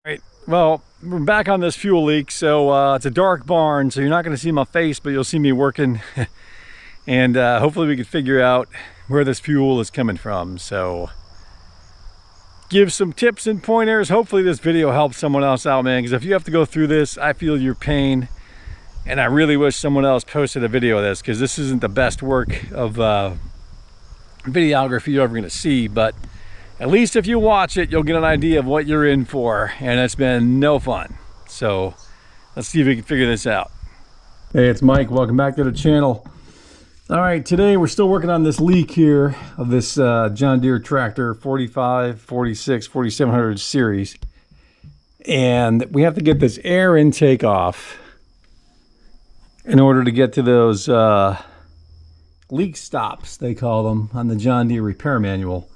Right, well, we're back on this fuel leak. So it's a dark barn, so you're not going to see my face, but you'll see me working. And hopefully we can figure out where this fuel is coming from. So give some tips and pointers. Hopefully this video helps someone else out, man, because if you have to go through this, I feel your pain, and I really wish someone else posted a video of this, because this isn't the best work of videography you're ever going to see. But at least if you watch it, you'll get an idea of what you're in for, and it's been no fun. So let's see if we can figure this out. Hey, it's Mike. Welcome back to the channel. All right, today we're still working on this leak here of this John Deere tractor 45, 46, 4700 series. And we have to get this air intake off in order to get to those leak stops, they call them, on the John Deere repair manual.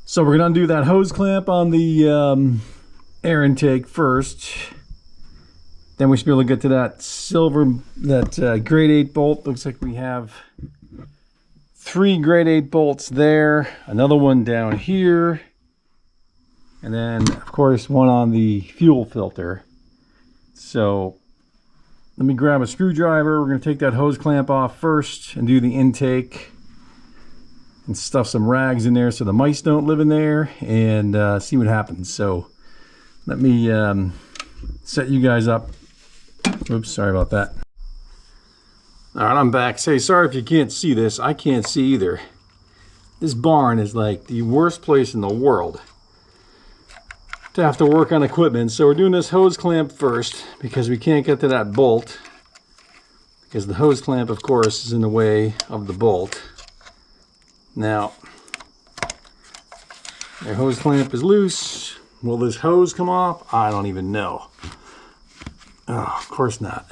So we're going to undo that hose clamp on the air intake first. Then we should be able to get to that grade 8 bolt. Looks like we have 3 grade 8 bolts there. Another one down here. And then, of course, one on the fuel filter. So let me grab a screwdriver. We're going to take that hose clamp off first and do the intake. And stuff some rags in there so the mice don't live in there, and see what happens. So let me set you guys up. Oops, sorry about that. All right, I'm back. Say sorry if you can't see this. I can't see either. This barn is like the worst place in the world to have to work on equipment. So we're doing this hose clamp first because we can't get to that bolt, because the hose clamp, of course, is in the way of the bolt. Now, their hose clamp is loose. Will this hose come off? I don't even know. Oh, of course not.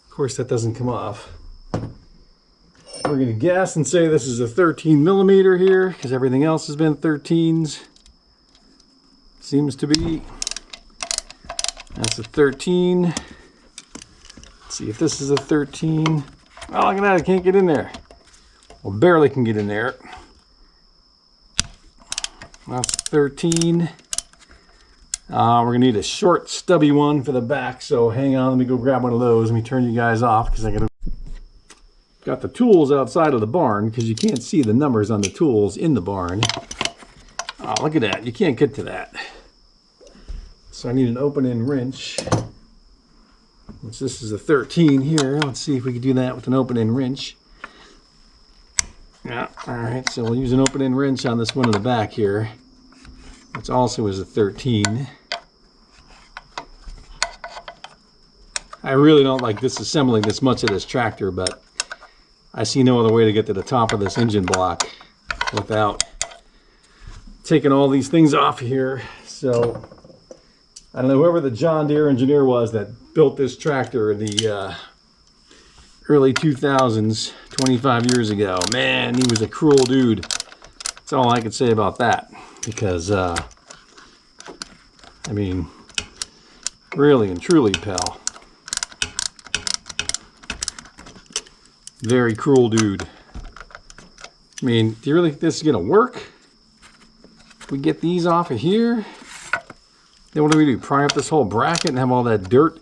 Of course that doesn't come off. We're going to guess and say this is a 13 millimeter here, because everything else has been 13s. Seems to be. That's a 13. Let's see if this is a 13. Oh, look at that, I can't get in there. Well, barely can get in there. That's 13. We're gonna need a short, stubby one for the back. So hang on, let me go grab one of those. Let me turn you guys off because I got the tools outside of the barn, because you can't see the numbers on the tools in the barn. Oh, look at that! You can't get to that. So I need an open-end wrench. Which this is a 13 here. Let's see if we can do that with an open-end wrench. Yeah, alright, so we'll use an open-end wrench on this one in the back here, which also is a 13. I really don't like disassembling this much of this tractor, but I see no other way to get to the top of this engine block without taking all these things off here. So, I don't know, whoever the John Deere engineer was that built this tractor in the early 2000s, 25 years ago. Man, he was a cruel dude. That's all I could say about that. Because, I mean, really and truly, pal. Very cruel dude. I mean, do you really think this is going to work? If we get these off of here, then what do? Pry up this whole bracket and have all that dirt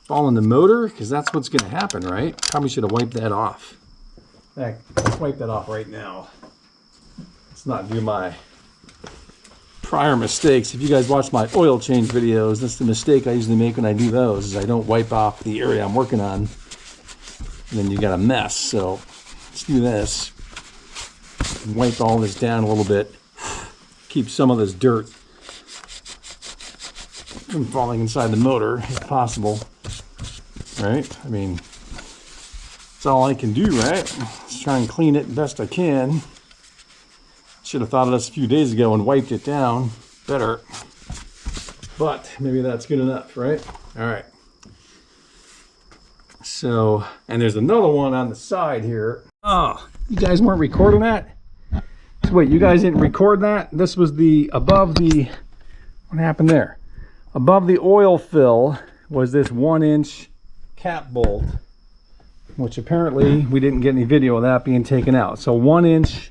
fall in the motor? Because that's what's going to happen, right? Probably should have wiped that off. In fact, let's wipe that off right now. Let's not do my prior mistakes. If you guys watch my oil change videos, that's the mistake I usually make when I do those, is I don't wipe off the area I'm working on. And then you got a mess. So let's do this. Wipe all this down a little bit. Keep some of this dirt from falling inside the motor, if possible. Right? I mean, that's all I can do, right? Let's try and clean it best I can. Should have thought of this a few days ago and wiped it down better. But maybe that's good enough, right? All right. So, and there's another one on the side here. Oh, you guys weren't recording that? So wait, you guys didn't record that? This was the, above the, what happened there? Above the oil fill was this 1-inch cap bolt, which apparently we didn't get any video of that being taken out. So 1-inch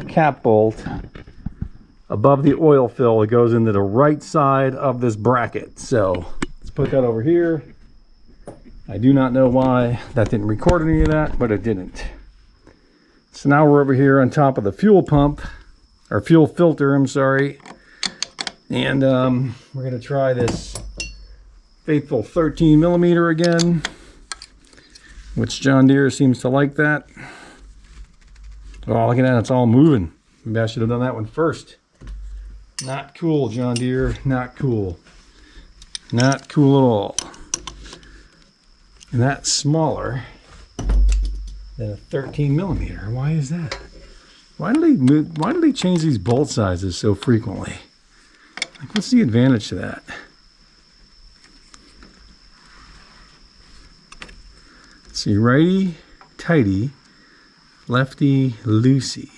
cap bolt above the oil fill. It goes into the right side of this bracket. So let's put that over here. I do not know why that didn't record any of that, but it didn't. So now we're over here on top of the fuel pump, or fuel filter, I'm sorry. And we're going to try this faithful 13 millimeter again, which John Deere seems to like that. Oh, look at that, it's all moving. Maybe I should have done that one first. Not cool, John Deere, not cool. Not cool at all. And that's smaller than a 13 millimeter. Why is that? Why do they change these bolt sizes so frequently? Like, what's the advantage to that? Let's see, righty tighty, lefty loosey.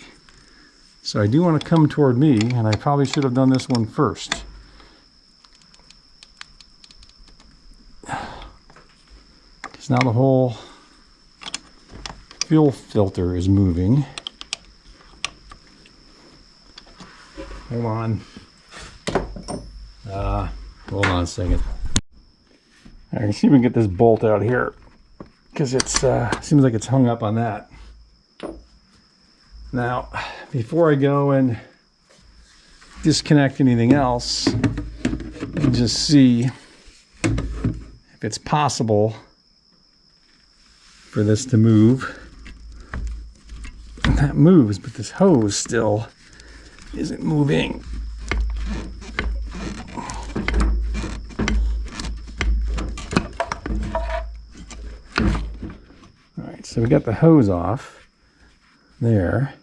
So I do want to come toward me, and I probably should have done this one first. Because now the whole fuel filter is moving. Hold on. Hold on a second. I can see if we can get this bolt out here, because it's seems like it's hung up on that. Now, before I go and disconnect anything else, let me just see if it's possible for this to move. And that moves, but this hose still isn't moving. All right, so we got the hose off there.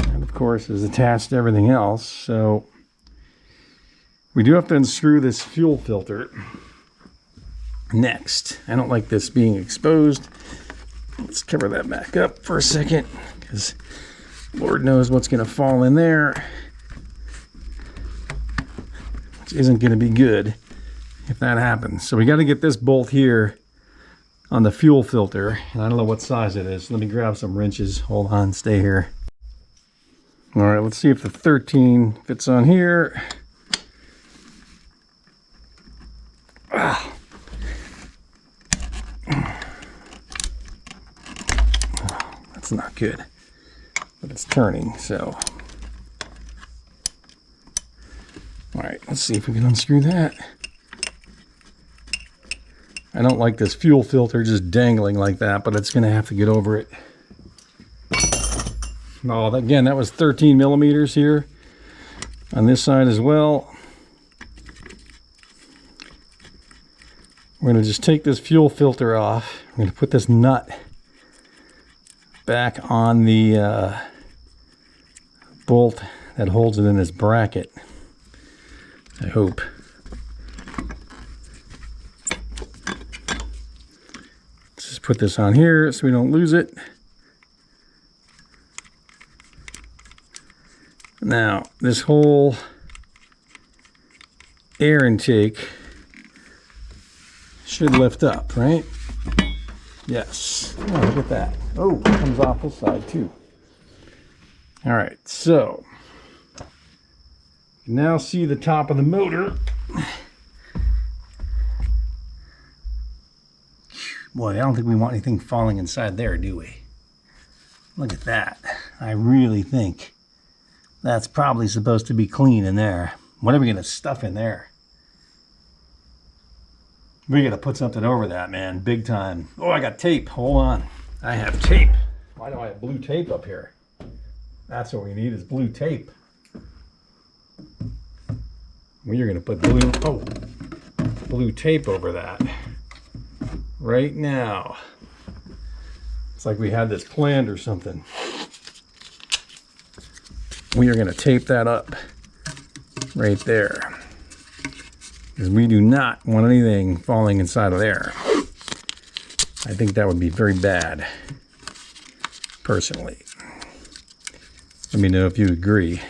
And of course is attached to everything else, so we do have to unscrew this fuel filter next. I don't like this being exposed. Let's cover that back up for a second, because Lord knows what's going to fall in there, which isn't going to be good if that happens. So we got to get this bolt here on the fuel filter, and I don't know what size it is. Let me grab some wrenches. Hold on, stay here. All right, let's see if the 13 fits on here. Ah. That's not good, but it's turning, so. All right, let's see if we can unscrew that. I don't like this fuel filter just dangling like that, but it's gonna have to get over it. Oh, again, that was 13 millimeters here on this side as well. We're gonna just take this fuel filter off. I'm gonna put this nut back on the bolt that holds it in this bracket, I hope. Let's just put this on here so we don't lose it. Now, this whole air intake should lift up, right? Yes. Oh, look at that. Oh, it comes off this side too. All right, so you can now see the top of the motor. Boy, I don't think we want anything falling inside there, do we? Look at that. I really think that's probably supposed to be clean in there. What are we going to stuff in there? We got to put something over that, man, big time. Oh, I got tape. Hold on. I have tape. Why do I have blue tape up here? That's what we need, is blue tape. We are going to put blue tape over that right now. It's like we had this planned or something. We are going to tape that up right there, because we do not want anything falling inside of there. I think that would be very bad, personally. Let me know if you agree.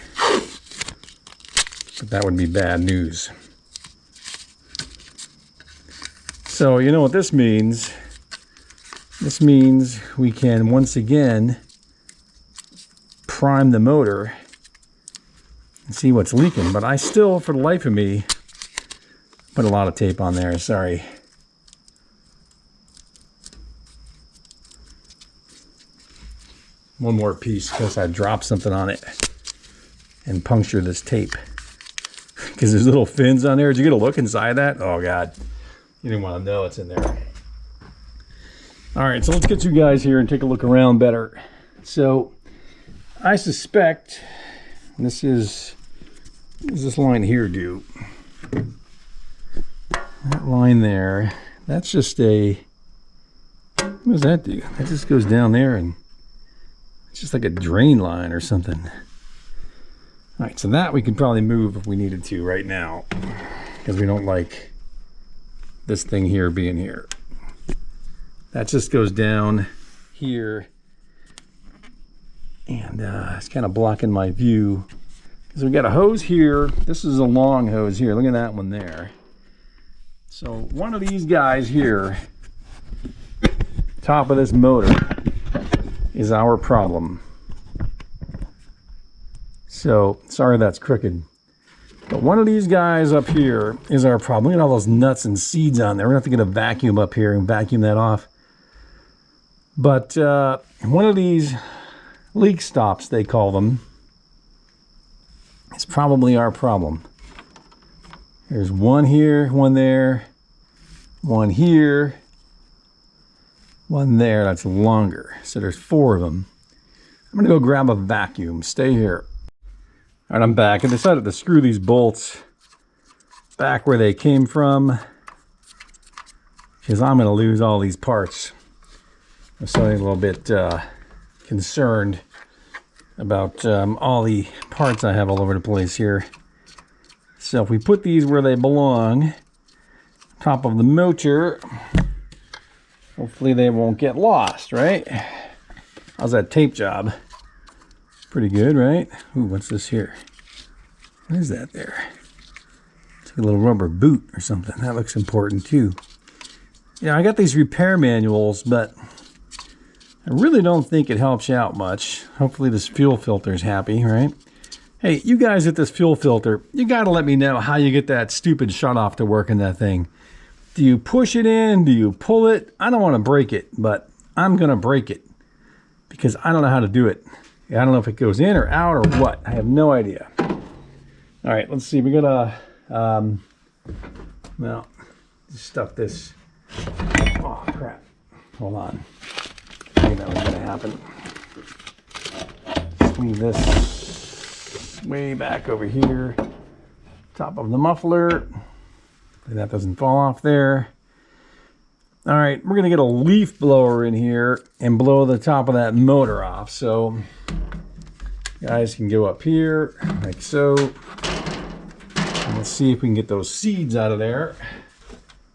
But that would be bad news. So you know what this means. This means we can once again prime the motor and see what's leaking. But I still, for the life of me, put a lot of tape on there, sorry. One more piece because I dropped something on it and punctured this tape. Because there's little fins on there. Did you get a look inside that? Oh God, you didn't want to know it's in there. All right, so let's get you guys here and take a look around better. So I suspect this is, what does this line here do? That line there, that's just a, what does that do? That just goes down there and it's just like a drain line or something. All right, so that we could probably move if we needed to right now because we don't like this thing here being here. That just goes down here and it's kind of blocking my view because we got a hose here. This is a long hose here. Look at that one there. So one of these guys here, top of this motor, is our problem. So sorry that's crooked, but one of these guys up here is our problem. Look at all those nuts and seeds on there. We're gonna have to get a vacuum up here and vacuum that off. But one of these leak stops, they call them, is probably our problem. There's one here, one there, one here, one there. That's longer. So there's 4 of them. I'm gonna go grab a vacuum. Stay here. All right, I'm back. I decided to screw these bolts back where they came from because I'm gonna lose all these parts. I'm starting a little bit concerned about all the parts I have all over the place here. So if we put these where they belong, top of the motor, hopefully they won't get lost, right? How's that tape job? Pretty good, right? Ooh, what's this here? What is that there? It's like a little rubber boot or something. That looks important too. Yeah, I got these repair manuals, but I really don't think it helps you out much. Hopefully this fuel filter is happy, right? Hey, you guys at this fuel filter, you gotta let me know how you get that stupid shutoff to work in that thing. Do you push it in? Do you pull it? I don't want to break it, but I'm gonna break it because I don't know how to do it. I don't know if it goes in or out or what. I have no idea. All right, let's see. We gotta, well, just stuff this. Oh, crap. Hold on. I think that was gonna happen. Just leave this way back over here. Top of the muffler. That doesn't fall off there. All right, we're gonna get a leaf blower in here and blow the top of that motor off. So guys can go up here like so. And let's see if we can get those seeds out of there.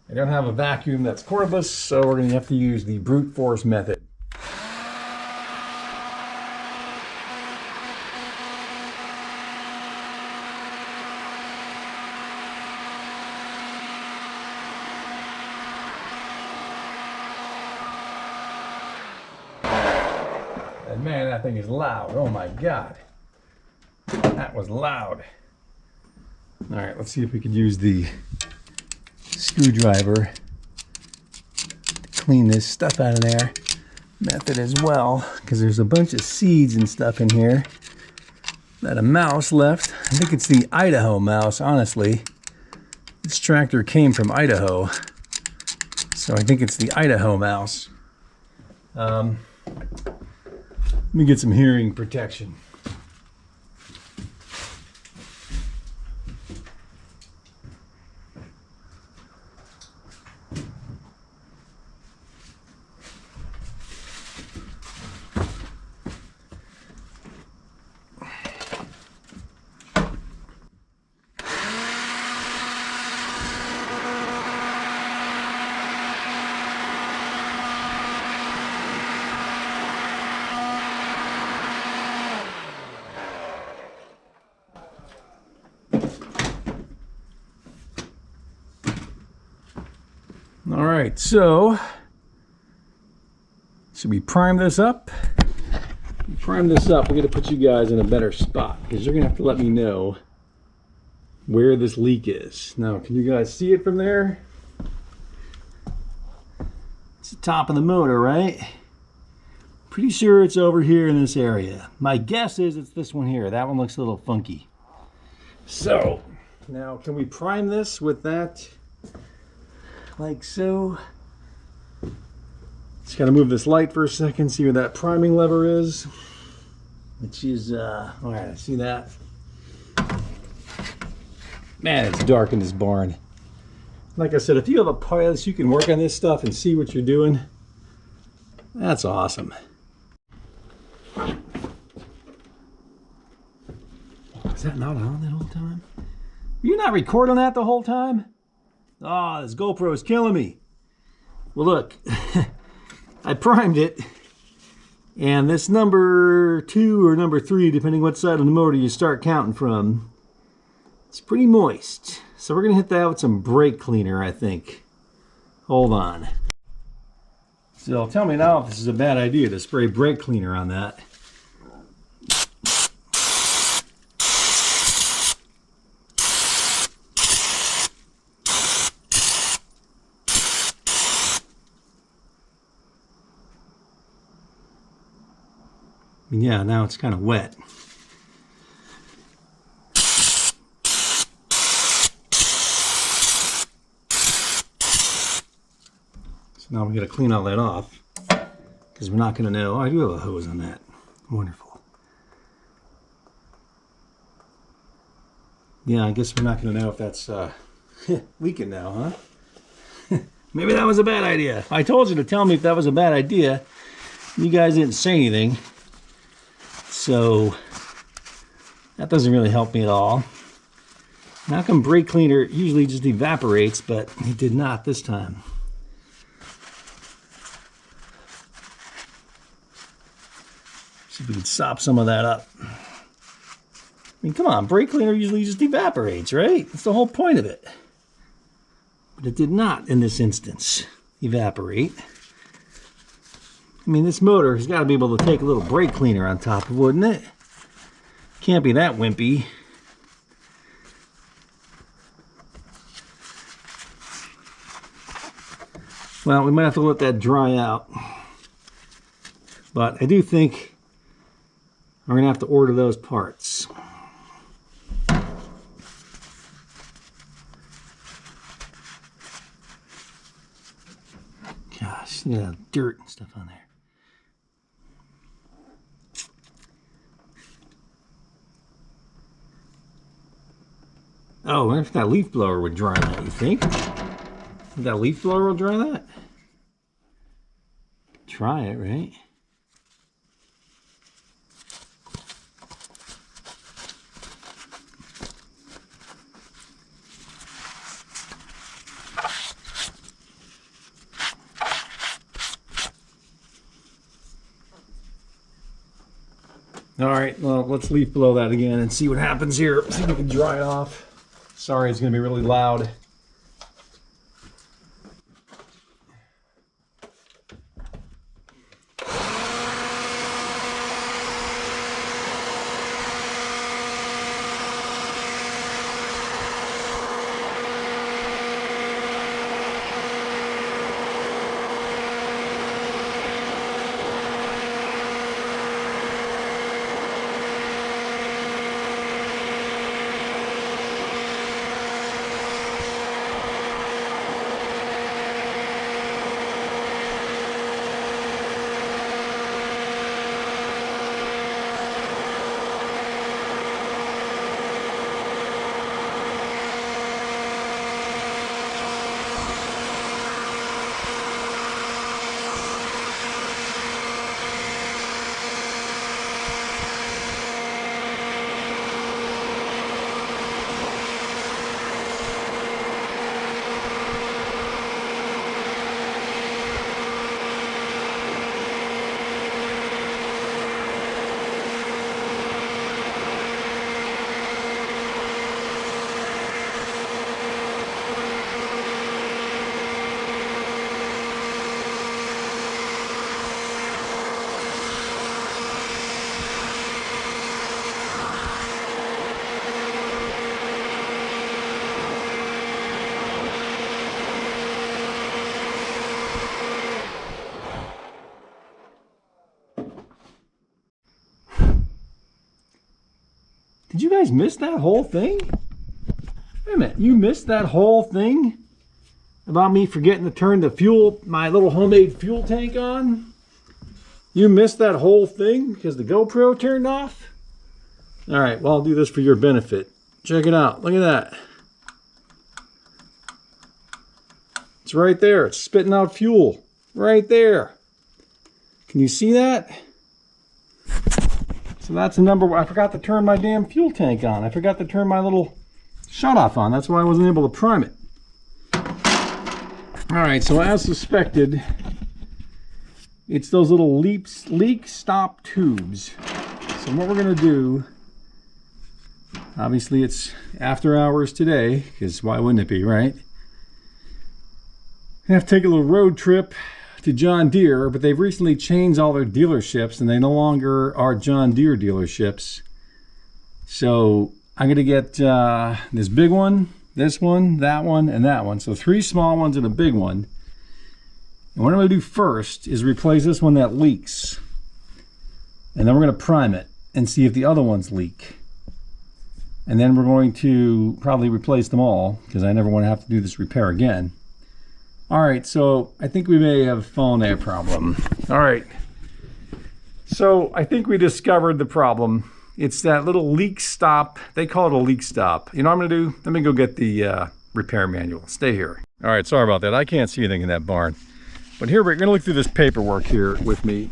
I don't have a vacuum that's cordless, so we're gonna have to use the brute force method. And man, that thing is loud. Oh my God. That was loud. All right, let's see if we could use the screwdriver to clean this stuff out of there. Method as well, because there's a bunch of seeds and stuff in here that a mouse left. I think it's the Idaho mouse, honestly. This tractor came from Idaho, so I think it's the Idaho mouse. Let me get some hearing protection. All right, so So we prime this up. We're going to put you guys in a better spot because you're going to have to let me know where this leak is. Now, can you guys see it from there? It's the top of the motor, right? Pretty sure it's over here in this area. My guess is it's this one here. That one looks a little funky. So, now can we prime this with that like so? Just gotta move this light for a second, see where that priming lever is. Which is, all right, I see that. Man, it's dark in this barn. Like I said, if you have a pilot, you can work on this stuff and see what you're doing. That's awesome. Is that not on that whole time? Were you not recording that the whole time? Oh, this GoPro is killing me. Well, look, I primed it, and this number 2 or number 3, depending what side of the motor you start counting from, it's pretty moist. So we're gonna hit that with some brake cleaner, I think. Hold on. So tell me now if this is a bad idea to spray brake cleaner on that. Yeah, now it's kind of wet. So now we got to clean all that off because we're not going to know. Oh, I do have a hose on that. Wonderful. Yeah, I guess we're not going to know if that's leaking now, huh? Maybe that was a bad idea. I told you to tell me if that was a bad idea. You guys didn't say anything. So that doesn't really help me at all. How come brake cleaner usually just evaporates, but it did not this time? See if we can sop some of that up. I mean, come on, brake cleaner usually just evaporates, right? That's the whole point of it. But it did not in this instance evaporate. I mean, this motor has got to be able to take a little brake cleaner on top of it, wouldn't it? Can't be that wimpy. Well, we might have to let that dry out. But I do think we're going to have to order those parts. Gosh, look at that dirt and stuff on there. Oh, if that leaf blower would dry that, you think? That leaf blower will dry that? Try it, right? All right, well, let's leaf blow that again and see what happens here. See if we can dry it off. Sorry, it's going to be really loud. Did you guys miss that whole thing? Wait a minute, you missed that whole thing about me forgetting to turn my little homemade fuel tank on? You missed that whole thing because the GoPro turned off? All right, well, I'll do this for your benefit. Check it out, look at that. It's right there, it's spitting out fuel, right there. Can you see that? So that's the number. I forgot to turn my damn fuel tank on. I forgot to turn my little shut-off on. That's why I wasn't able to prime it. All right, so as suspected, it's those little leak stop tubes. So what we're gonna do, obviously it's after hours today, because why wouldn't it be, right? I have to take a little road trip to John Deere, but they've recently changed all their dealerships and they no longer are John Deere dealerships. So I'm gonna get this big one, this one, that one, and that one. So 3 small ones and a big one. And what I'm gonna do first is replace this one that leaks. And then we're gonna prime it and see if the other ones leak. And then we're going to probably replace them all because I never want to have to do this repair again. All right, so I think we may have a phone air problem. All right, so I think we discovered the problem. It's that little leak stop. They call it a leak stop. You know what I'm gonna do? Let me go get the repair manual. Stay here. All right, sorry about that. I can't see anything in that barn. But here, we're gonna look through this paperwork here with me.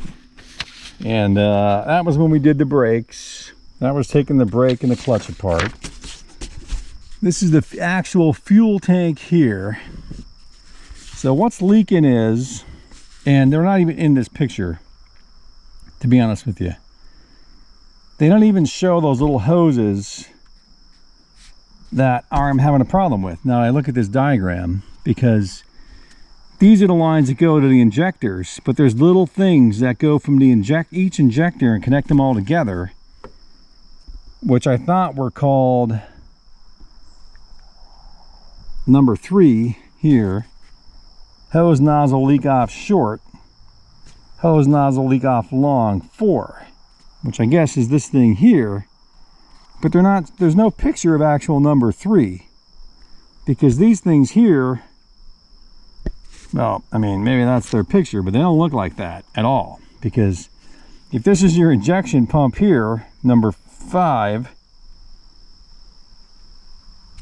And that was when we did the brakes. That was taking the brake and the clutch apart. This is the actual fuel tank here. So what's leaking is, and they're not even in this picture, to be honest with you. They don't even show those little hoses that I'm having a problem with. Now I look at this diagram because these are the lines that go to the injectors, but there's little things that go from the each injector and connect them all together, which I thought were called number 3 here. Hose nozzle leak off short, hose nozzle leak off long 4, which I guess is this thing here, but they're not, there's no picture of actual number 3 because these things here, well, I mean, maybe that's their picture, but they don't look like that at all, because if this is your injection pump here, number 5,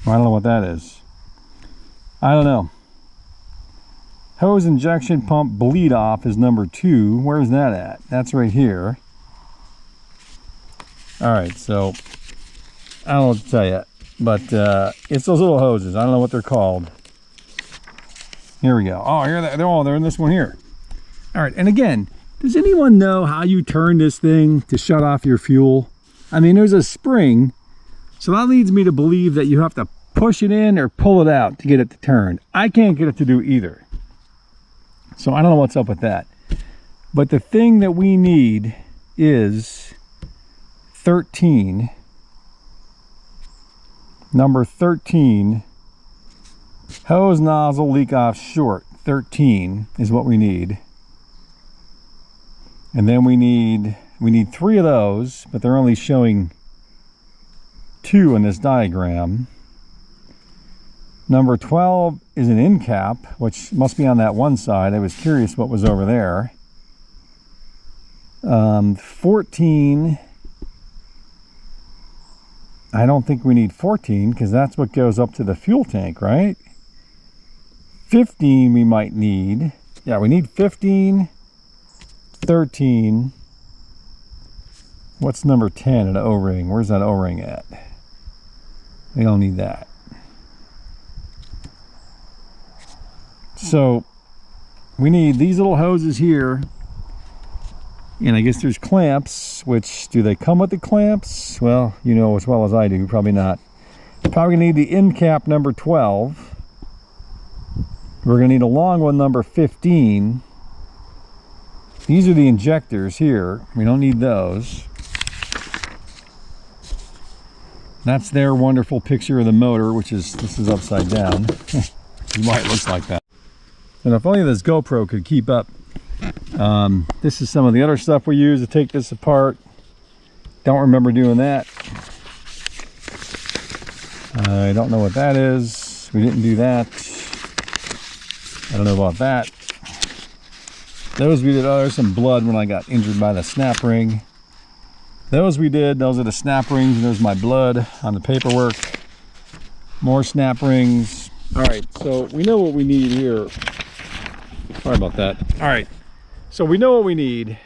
well, I don't know what that is. I don't know. Hose injection pump bleed off is number 2. Where's that at? That's right here. All right, so I don't know what to tell you, but it's those little hoses. I don't know what they're called. Here we go. Oh, here they're in this one here. All right, and again, does anyone know how you turn this thing to shut off your fuel? I mean, there's a spring, so that leads me to believe that you have to push it in or pull it out to get it to turn. I can't get it to do either. So I don't know what's up with that. But the thing that we need is 13. Number 13. Hose nozzle leak off short. 13 is what we need. And then we need 3 of those, but they're only showing 2 in this diagram. Number 12 is an end cap, which must be on that one side. I was curious what was over there. 14, I don't think we need 14 because that's what goes up to the fuel tank, right? 15 we might need. Yeah, we need 15, 13. What's number 10, an O-ring? Where's that O-ring at? We don't need that. So we need these little hoses here, and I guess there's clamps, which, do they come with the clamps? Well, you know as well as I do, probably not. Probably gonna need the end cap number 12. We're gonna need a long one, number 15. These are the injectors here. We don't need those. That's their wonderful picture of the motor, which is, this is upside down. Why it looks like that. And if only this GoPro could keep up. This is some of the other stuff we use to take this apart. Don't remember doing that. I don't know what that is. We didn't do that. I don't know about that. Those we did. Oh, there's some blood when I got injured by the snap ring. Those we did. Those are the snap rings. And there's my blood on the paperwork. More snap rings. All right, so we know what we need here. Sorry about that. All right, so we know what we need.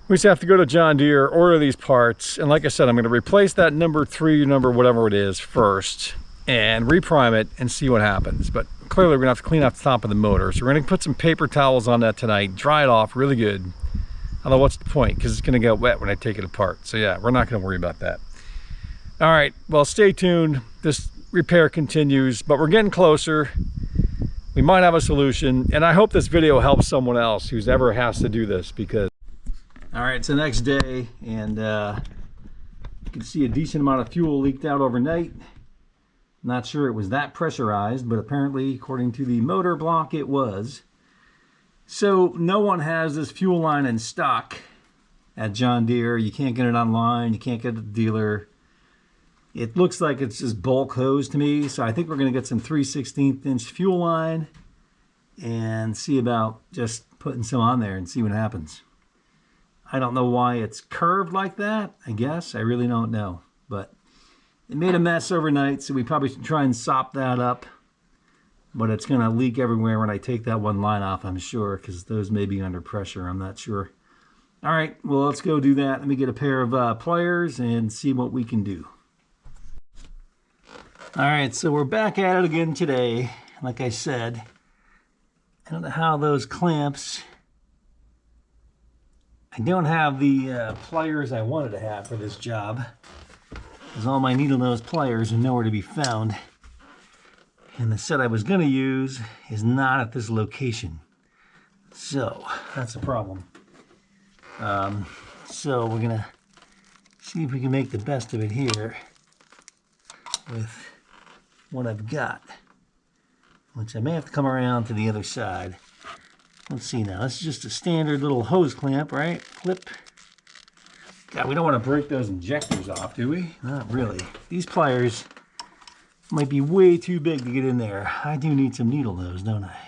We just have to go to John Deere, order these parts, and like I said, I'm going to replace that number 3, number whatever it is first, and reprime it and see what happens. But clearly we're going to have to clean out the top of the motor, so we're going to put some paper towels on that tonight, dry it off really good. Although what's the point, because it's going to get wet when I take it apart. So yeah, we're not going to worry about that. All right, well, stay tuned. This repair continues, but we're getting closer. We might have a solution, and I hope this video helps someone else who's ever has to do this, because all right, it's the next day, and you can see a decent amount of fuel leaked out overnight. Not sure it was that pressurized, but apparently, according to the motor block, it was. So no one has this fuel line in stock at John Deere. You can't get it online. You can't get it at the dealer. It looks like it's just bulk hose to me, so I think we're going to get some 3/16 inch fuel line and see about just putting some on there and see what happens. I don't know why it's curved like that, I guess. I really don't know. But it made a mess overnight, so we probably should try and sop that up. But it's going to leak everywhere when I take that one line off, I'm sure, because those may be under pressure. I'm not sure. All right, well, let's go do that. Let me get a pair of pliers and see what we can do. All right, so we're back at it again today. Like I said, I don't know how those clamps... I don't have the pliers I wanted to have for this job, because all my needle nose pliers are nowhere to be found. And the set I was going to use is not at this location. So, that's a problem. So we're going to see if we can make the best of it here with what I've got, which I may have to come around to the other side. Let's see now, this is just a standard little hose clamp, right? Clip. God, we don't want to break those injectors off, do we? Not really. These pliers might be way too big to get in there. I do need some needle nose, don't I?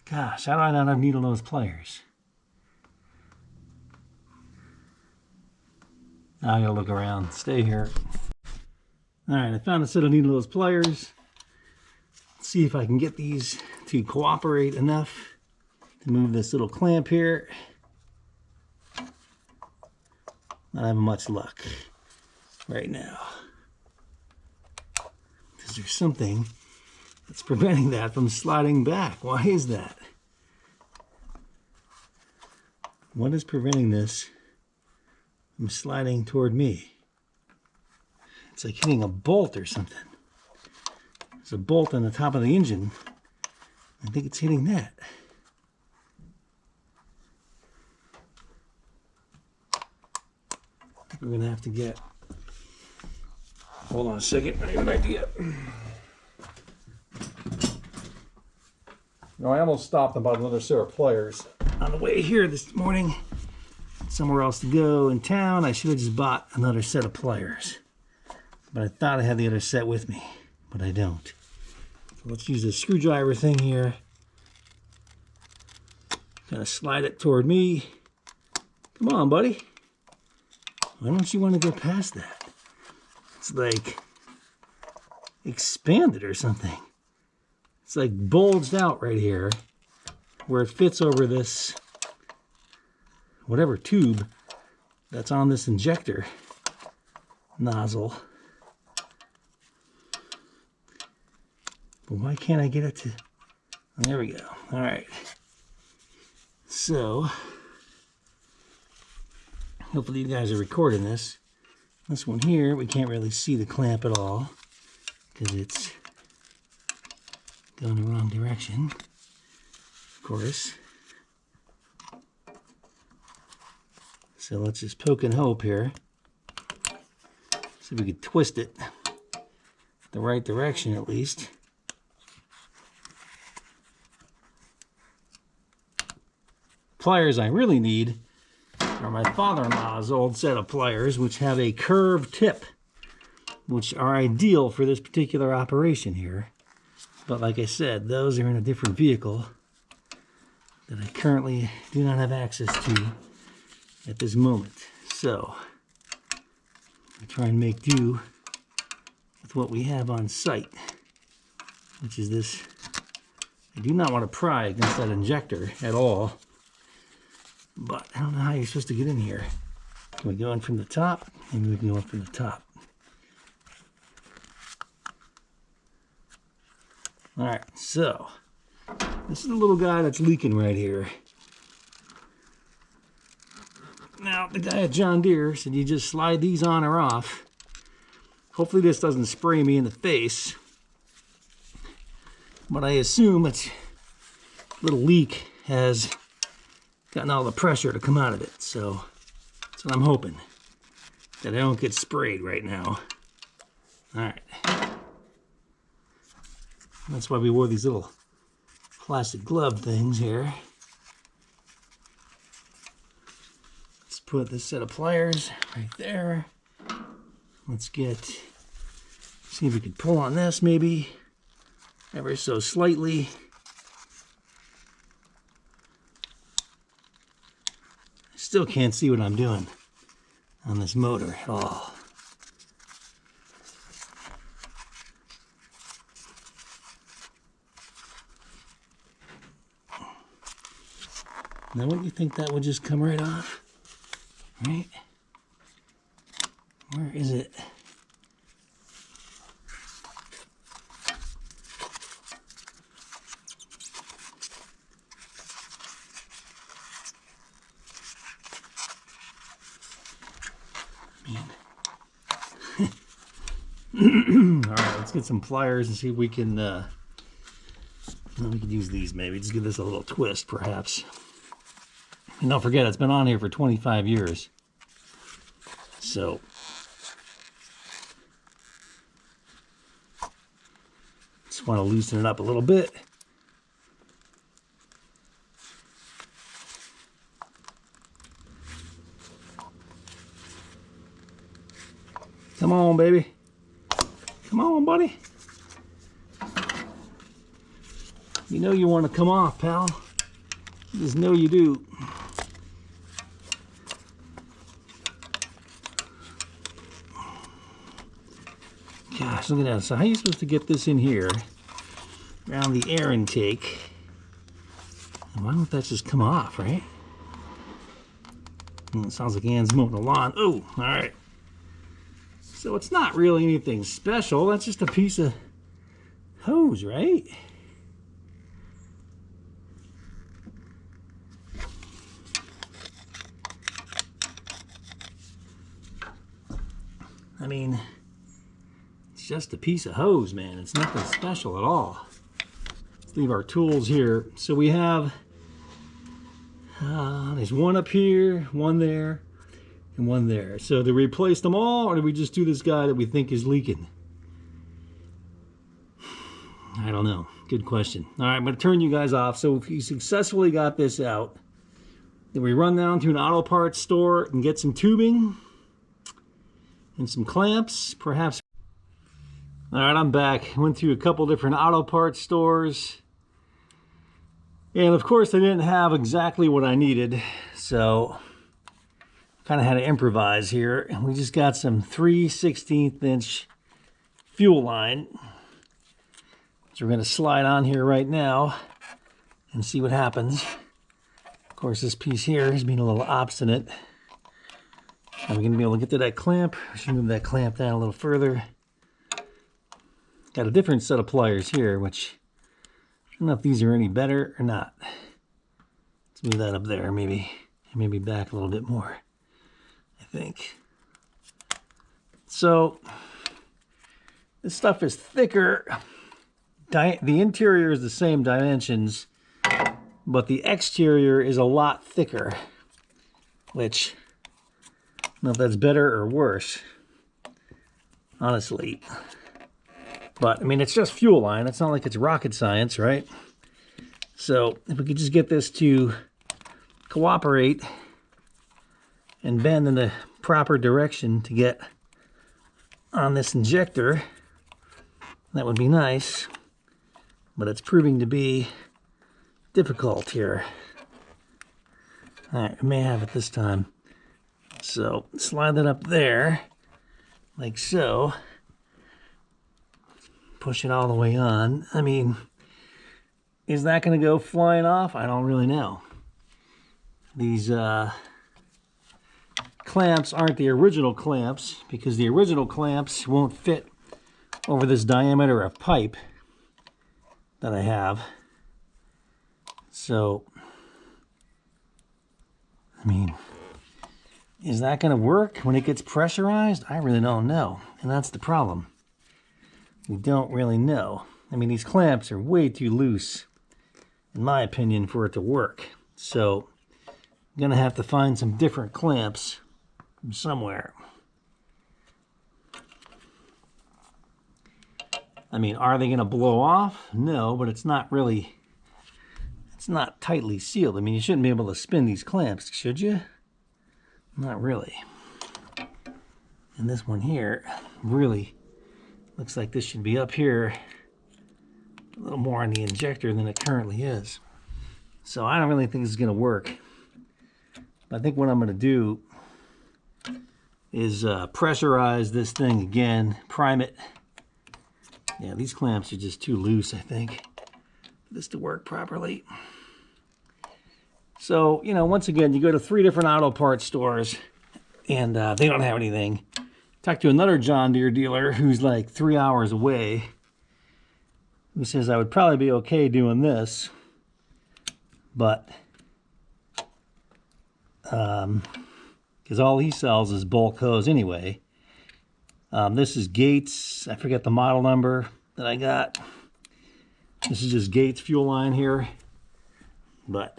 Gosh, how do I not have needle nose pliers? Now I gotta look around. Stay here. Alright, I found a set of needle nose pliers. Let's see if I can get these to cooperate enough to move this little clamp here. Not having much luck right now. Is there something that's preventing that from sliding back? Why is that? What is preventing this from sliding toward me? It's like hitting a bolt or something. There's a bolt on the top of the engine. I think it's hitting that. I think we're going to have to get... Hold on a second. I have an idea. I almost stopped and bought another set of pliers on the way here this morning. Somewhere else to go in town. I should have just bought another set of pliers. But I thought I had the other set with me, but I don't. So let's use this screwdriver thing here. Kind of slide it toward me. Come on, buddy. Why don't you want to go past that? It's like expanded or something. It's like bulged out right here where it fits over this whatever tube that's on this injector nozzle. But why can't I get it to... Oh, there we go. All right. So, hopefully you guys are recording this. This one here, we can't really see the clamp at all because it's going the wrong direction, of course. So let's just poke and hope here. See if we can twist it the right direction at least. Pliers I really need are my father-in-law's old set of pliers, which have a curved tip. which are ideal for this particular operation here. But like I said, those are in a different vehicle that I currently do not have access to at this moment. So I try and make do with what we have on site, which is this. I do not want to pry against that injector at all, but I don't know how you're supposed to get in here. Can we go in from the top? Maybe we can go in from the top. All right, so this is the little guy that's leaking right here. Now, the guy at John Deere said you just slide these on or off. Hopefully this doesn't spray me in the face. But I assume it's little leak has gotten all the pressure to come out of it. So that's what I'm hoping, that I don't get sprayed right now. All right. That's why we wore these little plastic glove things here. Let's put this set of pliers right there. Let's see if we can pull on this maybe ever so slightly. I still can't see what I'm doing on this motor at all. Now, wouldn't you think that would just come right off? Right? Where is it? Man. All right, let's get some pliers and see if we can. We could use these maybe. Just give this a little twist, perhaps. And don't forget, it's been on here for 25 years. So, just want to loosen it up a little bit. Come on, baby. Come on, buddy. You know you want to come off, pal. You just know you do. Gosh, look at that. So how are you supposed to get this in here around the air intake? And why don't that just come off, right? It sounds like Ann's mowing the lawn. Oh, all right. So it's not really anything special. That's just a piece of hose, right? I mean, it's just a piece of hose, man. It's nothing special at all. Let's leave our tools here. So we have, there's one up here, one there, and one there. So do we replace them all, or do we just do this guy that we think is leaking? I don't know. Good question. All right, I'm going to turn you guys off. So if you successfully got this out, then we run down to an auto parts store and get some tubing and some clamps, perhaps. All right, I'm back. Went through a couple different auto parts stores. And of course, they didn't have exactly what I needed. So kind of had to improvise here. And we just got some 3/16 inch fuel line, which we're going to slide on here right now and see what happens. Of course, this piece here is being a little obstinate. Are we going to be able to get to that clamp? We should move that clamp down a little further. Got a different set of pliers here, which I don't know if these are any better or not. Let's move that up there, maybe back a little bit more, I think. So this stuff is thicker. The interior is the same dimensions, but the exterior is a lot thicker, which I don't know if that's better or worse, honestly. But, I mean, it's just fuel line. It's not like it's rocket science, right? So, if we could just get this to cooperate and bend in the proper direction to get on this injector. That would be nice, but it's proving to be difficult here. All right, I may have it this time. So slide that up there, like so. Push it all the way on. I mean, is that going to go flying off? I don't really know. These clamps aren't the original clamps, because the original clamps won't fit over this diameter of pipe that I have. So, I mean, is that going to work when it gets pressurized? I really don't know, and that's the problem. We don't really know. I mean, these clamps are way too loose, in my opinion, for it to work. So, I'm going to have to find some different clamps from somewhere. I mean, are they going to blow off? No, but it's not really, it's not tightly sealed. I mean, you shouldn't be able to spin these clamps, should you? Not really. And this one here really looks like this should be up here a little more on the injector than it currently is. So I don't really think this is going to work. But I think what I'm going to do is pressurize this thing again, prime it. Yeah, these clamps are just too loose, I think, for this to work properly. So, you know, once again, you go to 3 different auto parts stores, and they don't have anything. Talked to another John Deere dealer who's like 3 hours away, who says I would probably be okay doing this, but because all he sells is bulk hose anyway. This is Gates. I forget the model number that I got. This is just Gates fuel line here. But,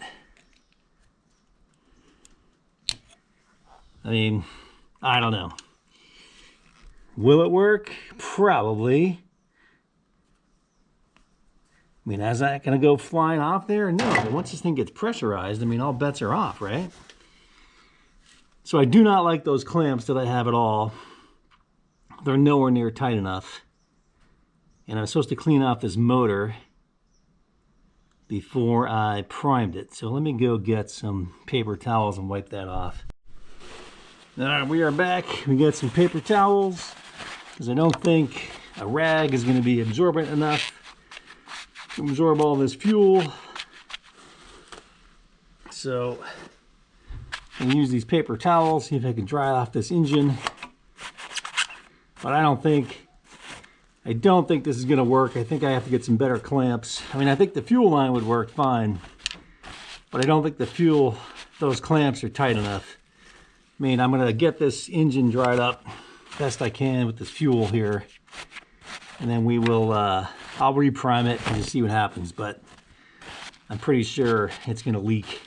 I mean, I don't know. Will it work? Probably. I mean, is that going to go flying off there? No. But once this thing gets pressurized, I mean, all bets are off, right? So I do not like those clamps that I have at all. They're nowhere near tight enough. And I'm supposed to clean off this motor before I primed it. So let me go get some paper towels and wipe that off. All right, we are back. We got some paper towels, because I don't think a rag is going to be absorbent enough to absorb all this fuel. So I'm going to use these paper towels, see if I can dry off this engine. But I don't think this is going to work. I think I have to get some better clamps. I mean, I think the fuel line would work fine, but I don't think those clamps are tight enough. I mean, I'm going to get this engine dried up best I can with this fuel here, and then we will, I'll reprime it and just see what happens. But I'm pretty sure it's going to leak,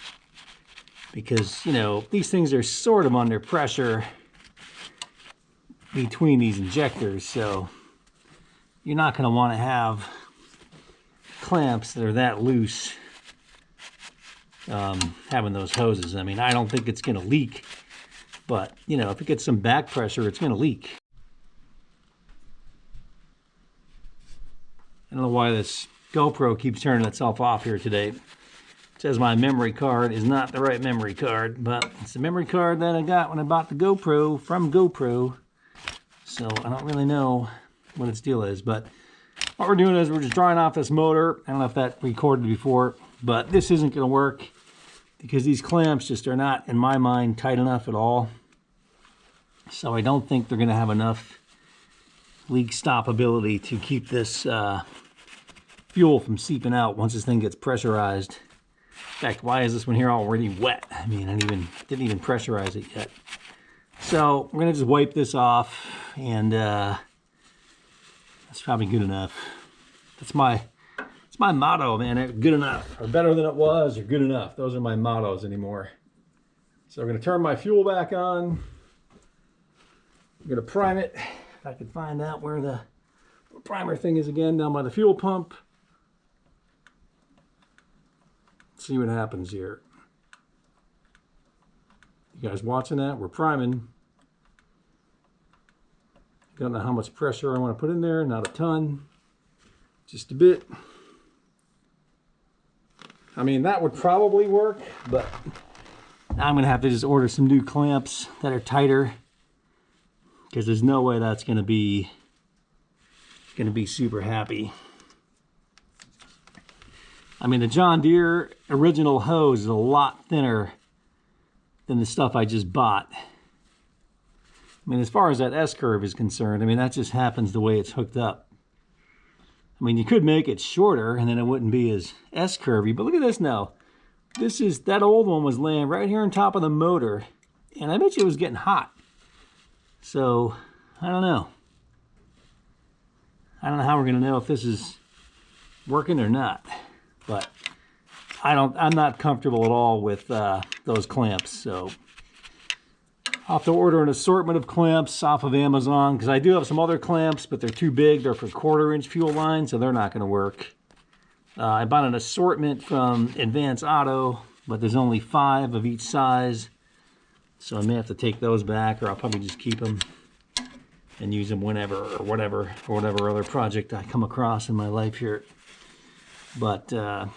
because, you know, these things are sort of under pressure between these injectors, so you're not going to want to have clamps that are that loose having those hoses. I mean, I don't think it's going to leak, but, you know, if it gets some back pressure, it's going to leak. I don't know why this GoPro keeps turning itself off here today. It says my memory card is not the right memory card, but it's the memory card that I got when I bought the GoPro from GoPro. So I don't really know what its deal is, but what we're doing is we're just drying off this motor. I don't know if that recorded before, but this isn't going to work because these clamps just are not, in my mind, tight enough at all. So I don't think they're going to have enough leak stop ability to keep this fuel from seeping out once this thing gets pressurized. In fact, why is this one here already wet? I mean, I didn't even pressurize it yet. So we're going to just wipe this off, and that's probably good enough. That's my motto, man. Good enough, or better than it was, or good enough. Those are my mottos anymore. So we're going to turn my fuel back on. I'm going to prime it. If I can find out where the primer thing is again, down by the fuel pump. See what happens here. You guys watching that? We're priming. Don't know how much pressure I want to put in there, not a ton, just a bit. I mean, that would probably work, but I'm gonna have to just order some new clamps that are tighter, because there's no way that's gonna be super happy. I mean, the John Deere original hose is a lot thinner than the stuff I just bought. I mean, as far as that S-curve is concerned, I mean, that just happens the way it's hooked up. I mean, you could make it shorter and then it wouldn't be as S-curvy, but look at this now. That old one was laying right here on top of the motor, and I bet you it was getting hot. So, I don't know. I don't know how we're gonna know if this is working or not, but I'm not comfortable at all with those clamps, so I'll have to order an assortment of clamps off of Amazon, because I do have some other clamps, but they're too big. They're for 1/4 inch fuel lines, so they're not going to work. I bought an assortment from Advance Auto, but there's only 5 of each size, so I may have to take those back, or I'll probably just keep them and use them whenever or whatever, for whatever other project I come across in my life here. But all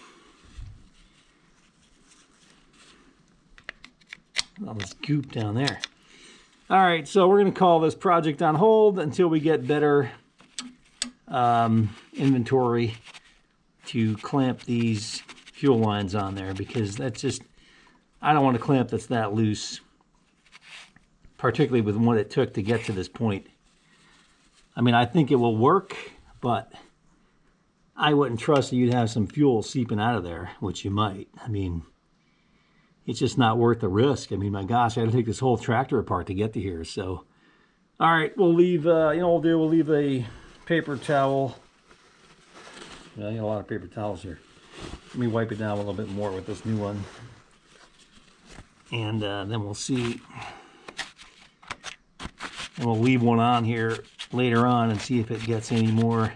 this goop down there. All right, so we're going to call this project on hold until we get better inventory to clamp these fuel lines on there, because that's just, I don't want a clamp that's that loose, particularly with what it took to get to this point. I mean, I think it will work, but I wouldn't trust that you'd have some fuel seeping out of there, which you might. I mean, it's just not worth the risk. I mean, my gosh, I had to take this whole tractor apart to get to here. So, all right, we'll leave, you know what we'll leave a paper towel. Yeah, I got a lot of paper towels here. Let me wipe it down a little bit more with this new one. And then we'll see. And we'll leave one on here later on and see if it gets any more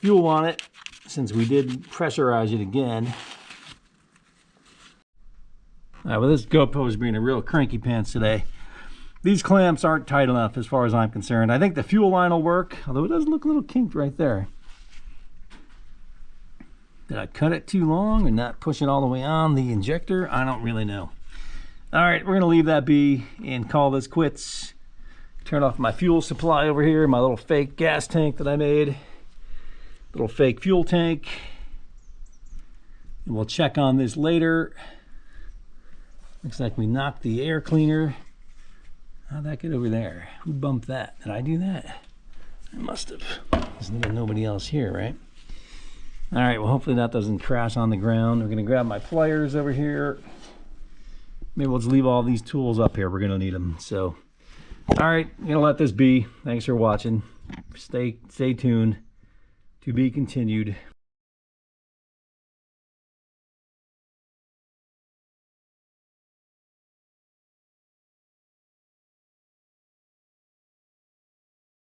fuel on it, since we did pressurize it again. All right, well, this GoPro is being a real cranky pants today. These clamps aren't tight enough as far as I'm concerned. I think the fuel line will work, although it does look a little kinked right there. Did I cut it too long and not push it all the way on the injector? I don't really know. All right, we're gonna leave that be and call this quits. Turn off my fuel supply over here, my little fake gas tank that I made. Little fake fuel tank. And we'll check on this later. Looks like we knocked the air cleaner. How'd that get over there? Who bumped that? Did I do that? I must have. There's nobody else here, right? All right, well, hopefully that doesn't crash on the ground. We're gonna grab my pliers over here. Maybe we'll just leave all these tools up here. We're gonna need them. So, all right, I'm gonna let this be. Thanks for watching. Stay tuned. To be continued.